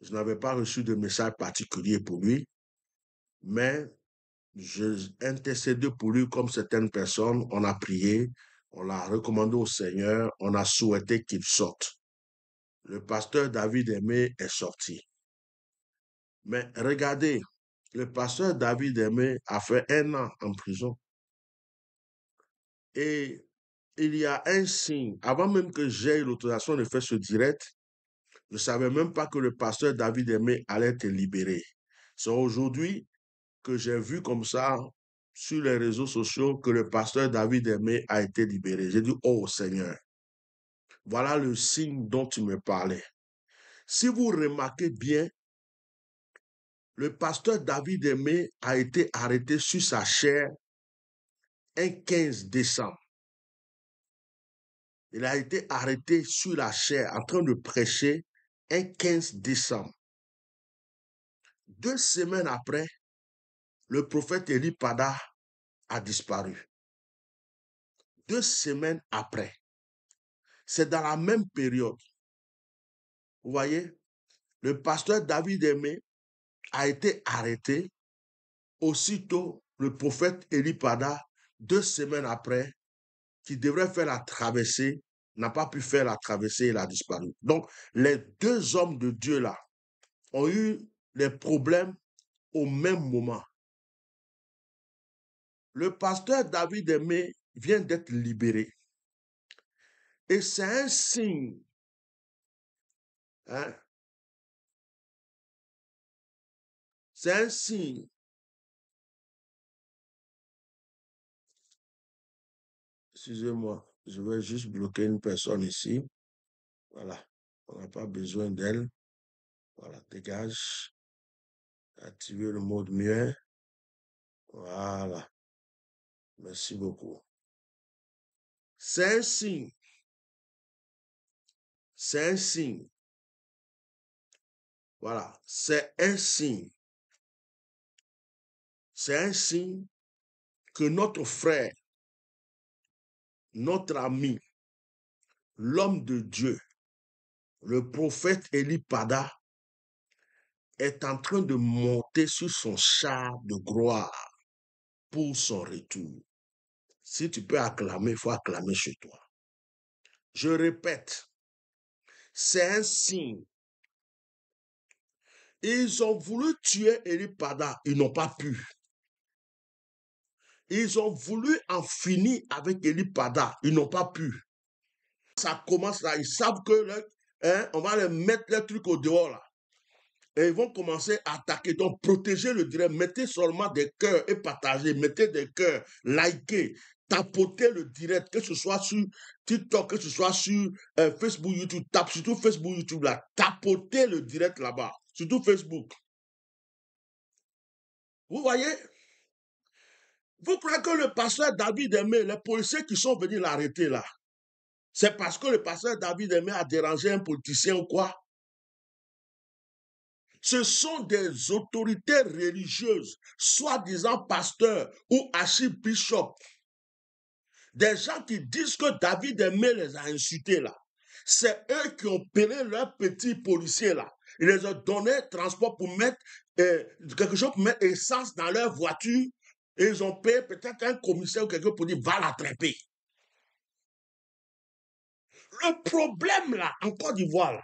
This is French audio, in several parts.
Je n'avais pas reçu de message particulier pour lui, mais je intercédais pour lui comme certaines personnes. On a prié, on l'a recommandé au Seigneur, on a souhaité qu'il sorte. Le pasteur David Aimé est sorti. Mais regardez, le pasteur David Aimé a fait 1 an en prison. Et il y a un signe, avant même que j'aie l'autorisation de faire ce direct, je ne savais même pas que le pasteur David Aimé allait être libéré. C'est aujourd'hui que j'ai vu comme ça sur les réseaux sociaux que le pasteur David Aimé a été libéré. J'ai dit, oh Seigneur, voilà le signe dont tu me parlais. Si vous remarquez bien, le pasteur David Aimé a été arrêté sur sa chair un 15 décembre. Il a été arrêté sur la chair en train de prêcher un 15 décembre. 2 semaines après, le prophète Élie Pada a disparu. 2 semaines après. C'est dans la même période. Vous voyez, le pasteur David Aimé a été arrêté. Aussitôt, le prophète Élie Pada, 2 semaines après, qui devrait faire la traversée, n'a pas pu faire la traversée, il a disparu. Donc, les 2 hommes de Dieu là ont eu les problèmes au même moment. Le pasteur David Aimé vient d'être libéré. Et c'est un signe. Hein? C'est un signe. Excusez-moi, je vais juste bloquer une personne ici. Voilà, on n'a pas besoin d'elle. Voilà, dégage. Activer le mode muet. Voilà. Merci beaucoup. C'est un signe. C'est un signe. Voilà, c'est un signe. C'est un signe que notre frère, notre ami, l'homme de Dieu, le prophète Élie Pada, est en train de monter sur son char de gloire pour son retour. Si tu peux acclamer, il faut acclamer chez toi. Je répète, c'est un signe. Ils ont voulu tuer Élie Pada, ils n'ont pas pu. Ils ont voulu en finir avec Élie Pada, ils n'ont pas pu. Ça commence là, ils savent que on va les mettre les trucs au dehors là. Et ils vont commencer à attaquer. Donc, protégez le direct. Mettez seulement des cœurs et partagez. Mettez des cœurs, likez, tapotez le direct, que ce soit sur TikTok, que ce soit sur Facebook, YouTube. Tape surtout Facebook, YouTube là. Tapotez le direct là-bas. Surtout Facebook. Vous voyez? Vous croyez que le pasteur David Aimé, les policiers qui sont venus l'arrêter là, c'est parce que le pasteur David Aimé a dérangé un politicien ou quoi? Ce sont des autorités religieuses, soi-disant pasteurs ou archibishops, des gens qui disent que David Aimé les a insultés là. C'est eux qui ont payé leurs petits policiers là. Ils les ont donné transport pour mettre quelque chose, pour mettre essence dans leur voiture. Et ils ont payé peut-être un commissaire ou quelqu'un pour dire va l'attraper. Le problème là, en Côte d'Ivoire, là,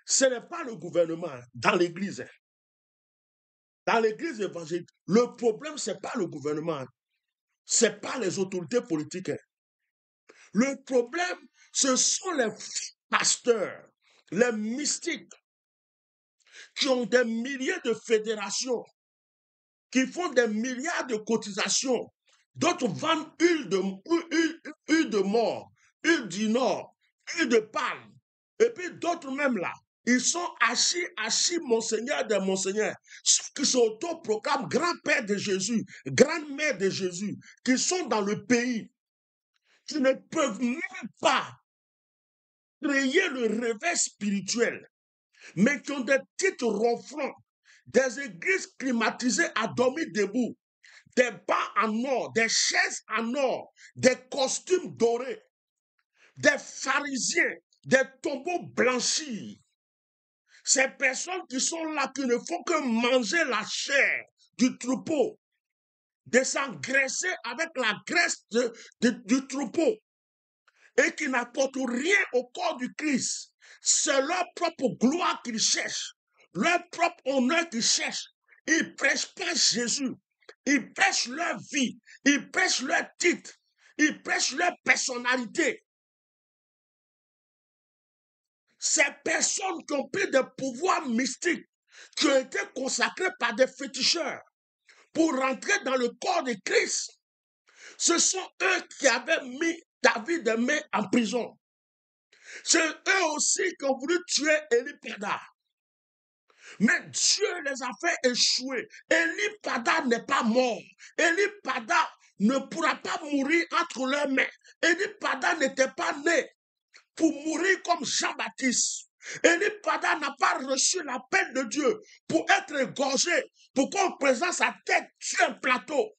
ce n'est pas le gouvernement dans l'église. Dans l'église évangélique, le problème, ce n'est pas le gouvernement, ce n'est pas les autorités politiques. Le problème, ce sont les pasteurs, les mystiques, qui ont des milliers de fédérations, qui font des milliards de cotisations. D'autres vendent huile de mort, huile du nord, huile de palme. Et puis d'autres même là, ils sont archi monseigneurs des monseigneurs, qui s'autoproclament grand-père de Jésus, grand-mère de Jésus, qui sont dans le pays, qui ne peuvent même pas créer le réveil spirituel, mais qui ont des titres ronflants, des églises climatisées à dormir debout, des bancs en or, des chaises en or, des costumes dorés, des pharisiens, des tombeaux blanchis. Ces personnes qui sont là, qui ne font que manger la chair du troupeau, de s'engraisser avec la graisse du troupeau, et qui n'apportent rien au corps du Christ. C'est leur propre gloire qu'ils cherchent, leur propre honneur qu'ils cherchent. Ils ne prêchent pas Jésus. Ils prêchent leur vie, ils prêchent leur titre, ils prêchent leur personnalité. Ces personnes qui ont pris des pouvoirs mystiques, qui ont été consacrés par des féticheurs pour rentrer dans le corps de Christ, ce sont eux qui avaient mis David Aimé en prison. C'est eux aussi qui ont voulu tuer Élie Pada. Mais Dieu les a fait échouer. Élie Pada n'est pas mort. Élie Pada ne pourra pas mourir entre leurs mains. Élie Pada n'était pas né pour mourir comme Jean-Baptiste. Élie Pada n'a pas reçu l'appel de Dieu pour être égorgé, pour qu'on présente sa tête sur un plateau.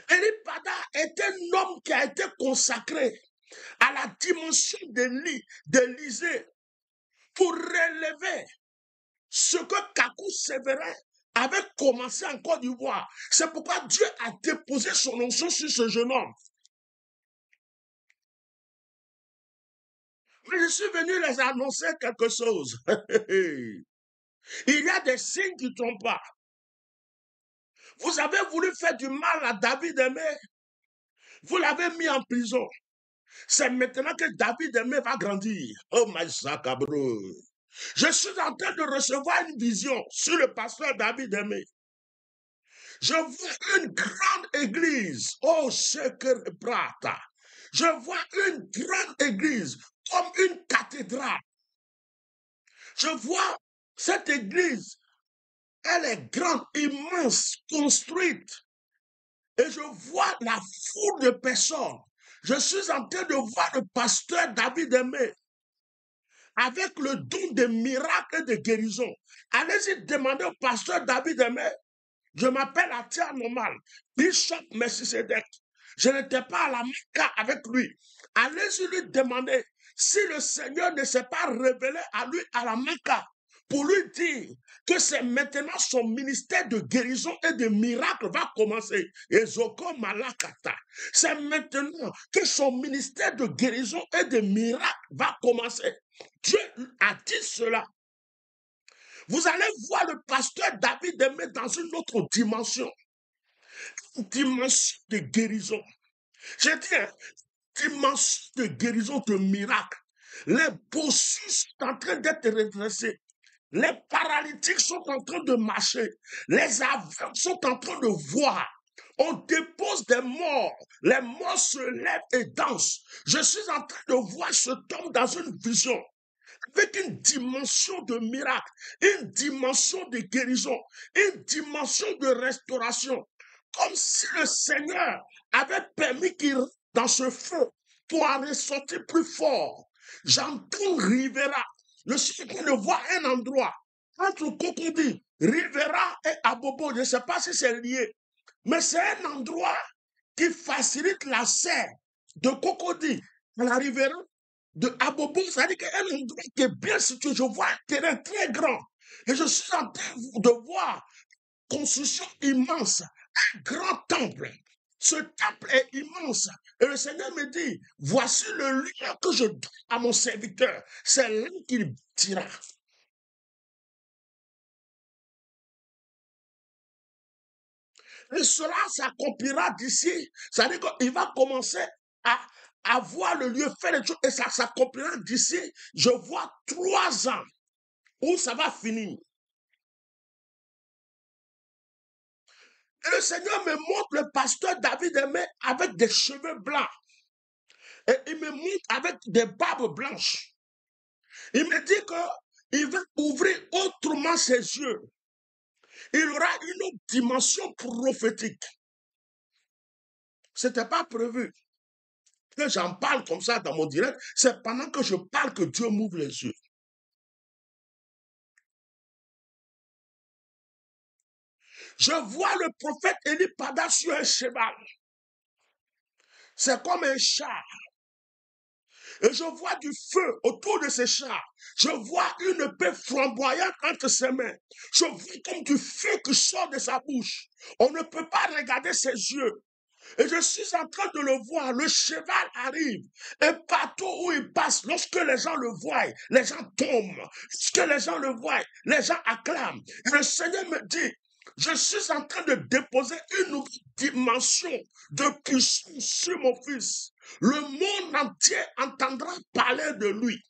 Élie Pada est un homme qui a été consacré à la dimension d'Élysée pour relever ce que Kakou Sévérin avait commencé en Côte d'Ivoire. C'est pourquoi Dieu a déposé son onction sur ce jeune homme. Mais je suis venu les annoncer quelque chose. Il y a des signes qui ne trompent pas. Vous avez voulu faire du mal à David Aimé. Vous l'avez mis en prison. C'est maintenant que David Aimé va grandir. Oh my Sakabro. Je suis en train de recevoir une vision sur le pasteur David Aimé. Je vois une grande église. Oh, Sheker Prata. Je vois une grande église comme une cathédrale. Je vois cette église. Elle est grande, immense, construite. Et je vois la foule de personnes. Je suis en train de voir le pasteur David Aimé avec le don de miracles et de guérison. Allez-y demander au pasteur David Aimé. Je m'appelle Atia Normal, Bishop Melchisedec. Je n'étais pas à la Mecca avec lui. Allez-y lui demander si le Seigneur ne s'est pas révélé à lui à la Mecca pour lui dire que c'est maintenant son ministère de guérison et de miracles va commencer. Ezoko Malakata. C'est maintenant que son ministère de guérison et de miracles va commencer. Dieu a dit cela. Vous allez voir le pasteur David Aimé dans une autre dimension. Une dimension de guérison. J'ai dit, une dimension de guérison, de miracle. Les bossus sont en train d'être redressés. Les paralytiques sont en train de marcher. Les aveugles sont en train de voir. On dépose des morts. Les morts se lèvent et dansent. Je suis en train de voir cet homme dans une vision, avec une dimension de miracle, une dimension de guérison, une dimension de restauration. Comme si le Seigneur avait permis qu'il rentre dans ce feu pour en ressortir plus fort. J'entends Rivera. Je suis en train de voir un endroit entre Cocody, Rivera et Abobo. Je ne sais pas si c'est lié, mais c'est un endroit qui facilite l'accès de Cocody à la Rivera, de Abobo. C'est-à-dire qu'un endroit qui est bien situé. Je vois un terrain très grand et je suis en train de voir construction immense, un grand temple. Ce temple est immense. Et le Seigneur me dit, voici le lieu que je donne à mon serviteur. C'est là qu'il dira. Et cela s'accomplira d'ici. C'est-à-dire qu'il va commencer à voir le lieu, faire les choses, et ça s'accomplira d'ici. Je vois 3 ans où ça va finir. Et le Seigneur me montre le pasteur David Aimé avec des cheveux blancs. Et il me montre avec des barbes blanches. Il me dit qu'il va ouvrir autrement ses yeux. Il aura une autre dimension prophétique. Ce n'était pas prévu que j'en parle comme ça dans mon direct. C'est pendant que je parle que Dieu m'ouvre les yeux. Je vois le prophète Élie Pada sur un cheval. C'est comme un char. Et je vois du feu autour de ses chars. Je vois une épée flamboyante entre ses mains. Je vois comme du feu qui sort de sa bouche. On ne peut pas regarder ses yeux. Et je suis en train de le voir. Le cheval arrive. Et partout où il passe, lorsque les gens le voient, les gens tombent. Lorsque les gens le voient, les gens acclament. Et le Seigneur me dit, je suis en train de déposer une nouvelle dimension de puissance sur mon fils. Le monde entier entendra parler de lui.